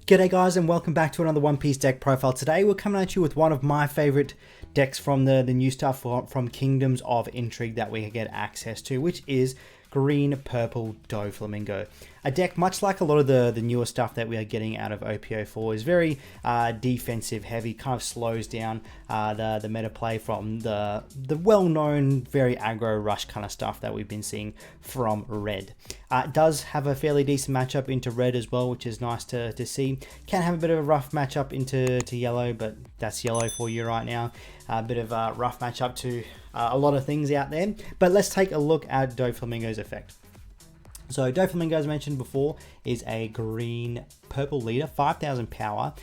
G'day guys, and welcome back to another One Piece deck profile. Today we're coming at you with one of my favorite decks from the new stuff from Kingdoms of Intrigue that we get access to, which is green purple Doflamingo. A deck much like a lot of the newer stuff that we are getting out of OP04 is very defensive heavy, kind of slows down the meta play from the well-known very aggro rush kind of stuff that we've been seeing from red. It does have a fairly decent matchup into red as well, which is nice to see. Can have a bit of a rough matchup into yellow, but that's yellow for you right now. A bit of a rough matchup to a lot of things out there. But let's take a look at Doflamingo's effect. So Doflamingo, as mentioned before, is a green purple leader, 5,000 power.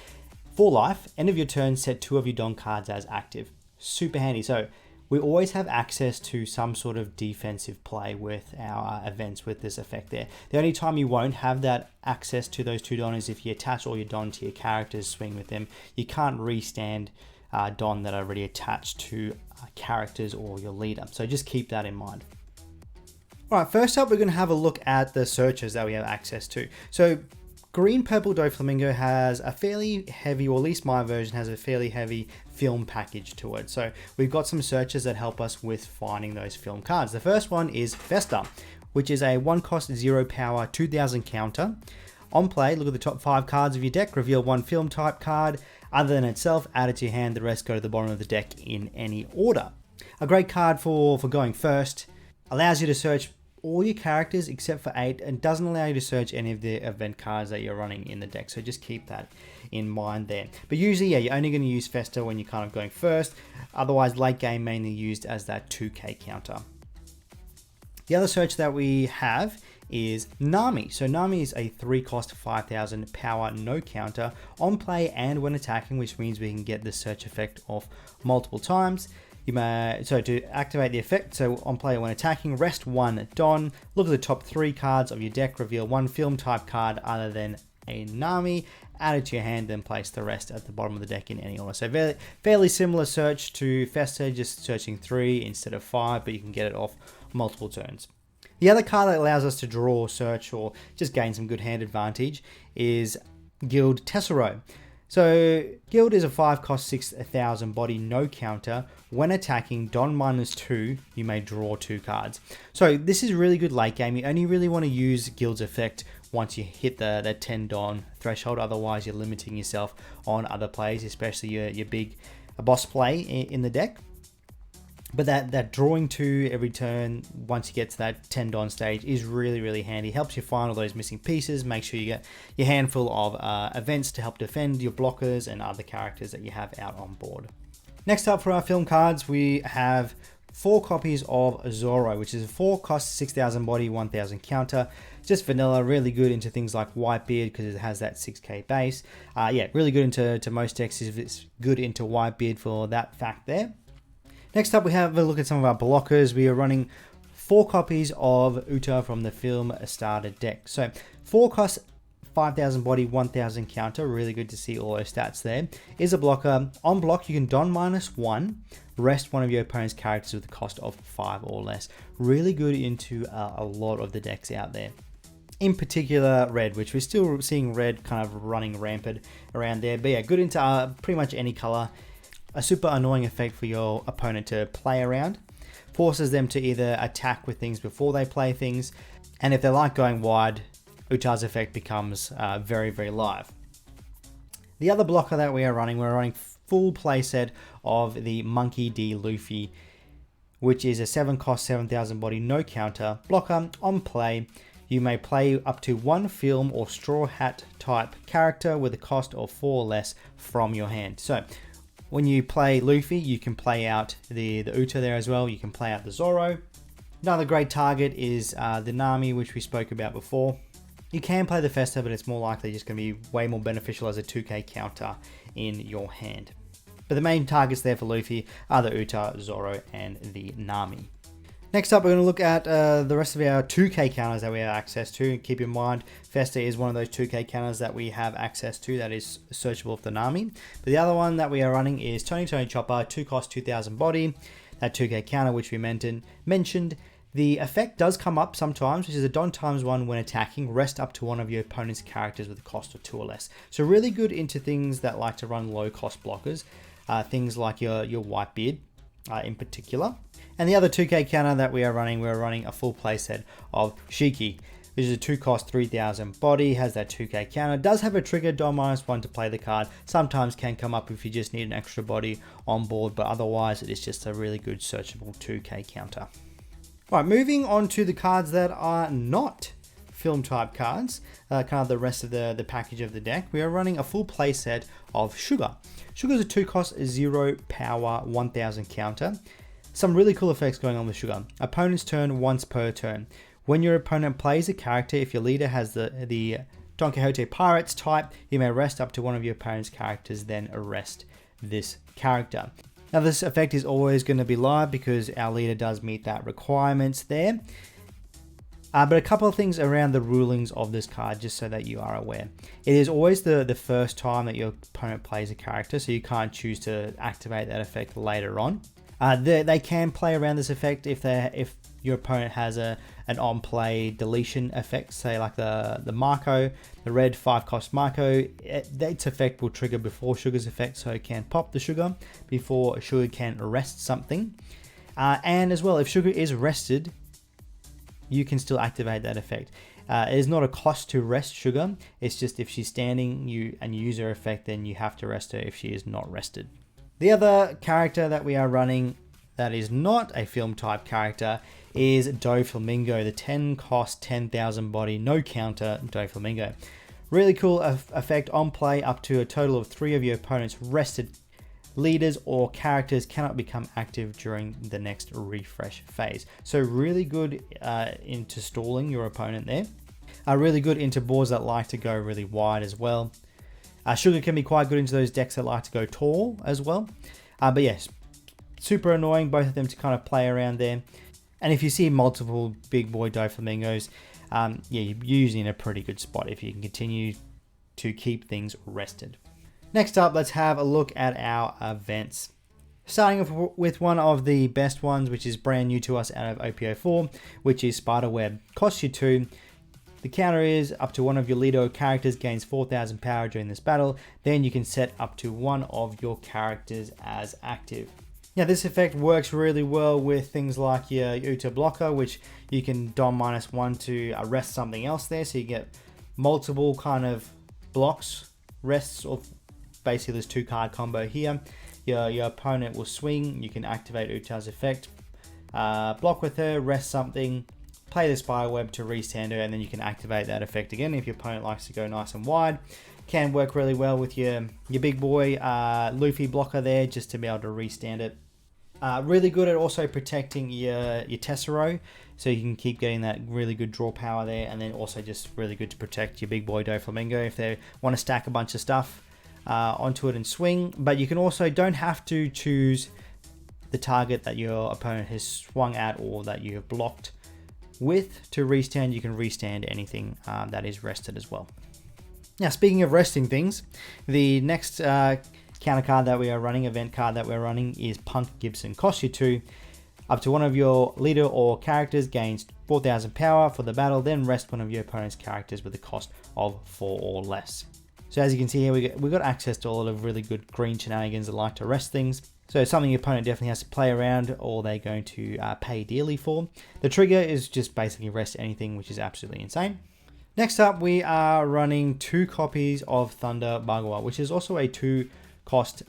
For life, end of your turn, set 2 of your Don cards as active. Super handy. So we always have access to some sort of defensive play with our events with this effect there. The only time you won't have that access to those 2 Don is if you attach all your Don to your characters, swing with them. You can't restand Don that are already attached to characters or your leader. So just keep that in mind. Alright, first up we're going to have a look at the searches that we have access to. So green purple Doflamingo has a fairly heavy, or at least my version has a fairly heavy film package to it. So we've got some searches that help us with finding those film cards. The first one is Festa, which is a 1 cost 0 power 2000 counter. On play, look at the top 5 cards of your deck, reveal 1 film type card. Other than itself, add it to your hand, the rest go to the bottom of the deck in any order. A great card for going first. Allows you to search all your characters except for 8 and doesn't allow you to search any of the event cards that you're running in the deck. So just keep that in mind there. But usually, yeah, you're only going to use Festa when you're kind of going first. Otherwise, late game mainly used as that 2k counter. The other search that we have is Nami. So Nami is a 3 cost 5,000 power no counter on play and when attacking, which means we can get the search effect off multiple times. You may, so to activate the effect, so on play when attacking, rest 1 Don, look at the top 3 cards of your deck, reveal 1 film type card other than a Nami, add it to your hand, then place the rest at the bottom of the deck in any order. So fairly similar search to Festa, just searching 3 instead of 5, but you can get it off multiple turns. The other card that allows us to draw, search, or just gain some good hand advantage is Guild Tessero. So Guild is a 5 cost 6,000 body no counter. When attacking Don -2, you may draw 2 cards. So this is really good late game. You only really want to use Guild's effect once you hit the 10 Don threshold. Otherwise, you're limiting yourself on other plays, especially your big boss play in the deck. But that drawing 2 every turn, once you get to that 10 Don stage, is really handy. Helps you find all those missing pieces. Make sure you get your handful of events to help defend your blockers and other characters that you have out on board. Next up for our film cards, we have 4 copies of Zoro, which is a 4 cost 6,000 body, 1,000 counter. Just vanilla, really good into things like Whitebeard because it has that 6k base. Yeah, really good into most decks. It's good into Whitebeard for that fact there. Next up, we have a look at some of our blockers. We are running 4 copies of Uta from the film starter deck. So 4 cost 5,000 body, 1,000 counter. Really good to see all those stats there. Is a blocker. On block, you can Don -1, rest 1 of your opponent's characters with a cost of 5 or less. Really good into a lot of the decks out there. In particular, red, which we're still seeing red kind of running rampant around there. But yeah, good into pretty much any color. A super annoying effect for your opponent to play around. Forces them to either attack with things before they play things. And if they like going wide, Uta's effect becomes very live. The other blocker that we're running full playset of the Monkey D. Luffy, which is a 7 cost 7,000 body no counter blocker. On play, you may play up to 1 film or straw hat type character with a cost of 4 or less from your hand. So when you play Luffy, you can play out the Uta there as well. You can play out the Zoro. Another great target is the Nami, which we spoke about before. You can play the Festa, but it's more likely just going to be way more beneficial as a 2k counter in your hand. But the main targets there for Luffy are the Uta, Zoro, and the Nami. Next up, we're going to look at the rest of our 2k counters that we have access to. Keep in mind, Festa is one of those 2k counters that we have access to that is searchable for the Nami. But the other one that we are running is Tony Chopper, 2 cost 2,000 body. That 2k counter, which we mentioned, The effect does come up sometimes, which is a Don ×1 when attacking, rest up to one of your opponent's characters with a cost of 2 or less. So really good into things that like to run low cost blockers, things like your Whitebeard in particular. And the other 2k counter that we're running a full playset of Shiki, which is a 2 cost 3000 body, has that 2k counter, does have a trigger Don -1 to play the card, sometimes can come up if you just need an extra body on board, but otherwise it is just a really good searchable 2k counter. Right, moving on to the cards that are not film type cards, kind of the rest of the package of the deck. We are running a full playset of Sugar. Sugar is a 2 cost 0 power 1000 counter. Some really cool effects going on with Sugar. Opponent's turn once per turn. When your opponent plays a character, if your leader has the Don Quixote Pirates type, you may rest up to one of your opponent's characters, then arrest this character. Now this effect is always going to be live because our leader does meet that requirements there. But a couple of things around the rulings of this card, just so that you are aware. It is always the first time that your opponent plays a character, so you can't choose to activate that effect later on. They can play around this effect if your opponent has an on-play deletion effect, say like the Marco, the red 5 cost Marco. Its effect will trigger before Sugar's effect, so it can pop the Sugar before Sugar can arrest something. And as well, if Sugar is rested, you can still activate that effect. It is not a cost to rest Sugar, it's just if she's standing and you use her effect, then you have to rest her if she is not rested. The other character that we are running that is not a film type character is Doflamingo, the 10 cost 10,000 body no counter Doflamingo. Really cool effect on play. Up to a total of 3 of your opponent's rested leaders or characters cannot become active during the next refresh phase. So really good into stalling your opponent there. Really good into boards that like to go really wide as well. Sugar can be quite good into those decks that like to go tall as well. But yes, super annoying, both of them to kind of play around there. And if you see multiple big boy Doflamingos, yeah, you're usually in a pretty good spot if you can continue to keep things rested. Next up, let's have a look at our events. Starting off with one of the best ones, which is brand new to us out of OP04, which is Spiderweb. Costs you 2. The counter is up to one of your leader characters gains 4000 power during this battle. Then you can set up to one of your characters as active. Now this effect works really well with things like your Uta blocker, which you can Don -1 to arrest something else there. So you get multiple kind of blocks, rests, or basically this 2-card combo here. Your opponent will swing, you can activate Uta's effect, block with her, rest something, play the Spiderweb to restand her, and then you can activate that effect again if your opponent likes to go nice and wide. Can work really well with your big boy Luffy blocker there, just to be able to restand it. Really good at also protecting your Tessero, so you can keep getting that really good draw power there, and then also just really good to protect your big boy Doflamingo if they want to stack a bunch of stuff onto it and swing. But you can also don't have to choose the target that your opponent has swung at or that you have blocked with to restand. You can restand anything that is rested as well. Now, speaking of resting things, the next counter card that we are running, event card that we're running, is Punk Gibson. Costs you 2. Up to one of your leader or characters gains 4000 power for the battle, then rest one of your opponent's characters with a cost of 4 or less. So as you can see here, we got access to a lot of really good green shenanigans that like to rest things. So it's something your opponent definitely has to play around, or they're going to pay dearly for. The trigger is just basically rest anything, which is absolutely insane. Next up, we are running 2 copies of Thunder Bagua, which is also a 2-cost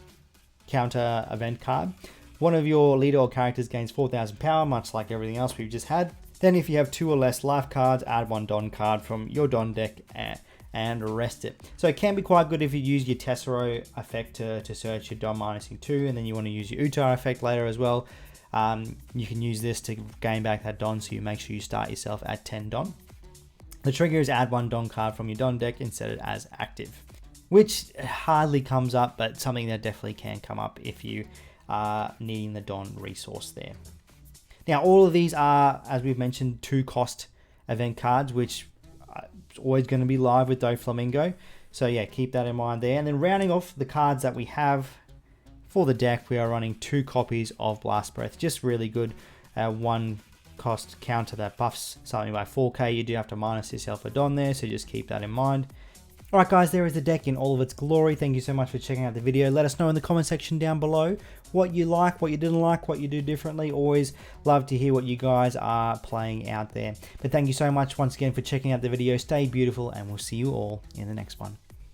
counter event card. One of your leader or characters gains 4000 power, much like everything else we've just had. Then if you have 2 or less life cards, add 1 Don card from your Don deck and rest it. So it can be quite good if you use your Tessero effect to search your Don -2, and then you want to use your Uta effect later as well. You can use this to gain back that Don, so you make sure you start yourself at 10 Don. The trigger is add 1 Don card from your Don deck and set it as active, which hardly comes up, but something that definitely can come up if you are needing the Don resource there. Now, all of these are, as we've mentioned, 2-cost event cards, which is always going to be live with Doflamingo. So yeah, keep that in mind there. And then rounding off the cards that we have for the deck, we are running 2 copies of Blast Breath. Just really good. 1 cost counter that buffs something by 4k, you do have to minus yourself a Don there, so just keep that in mind. Alright guys, there is the deck in all of its glory. Thank you so much for checking out the video. Let us know in the comment section down below what you like, what you didn't like, what you do differently. Always love to hear what you guys are playing out there. But thank you so much once again for checking out the video. Stay beautiful, and we'll see you all in the next one.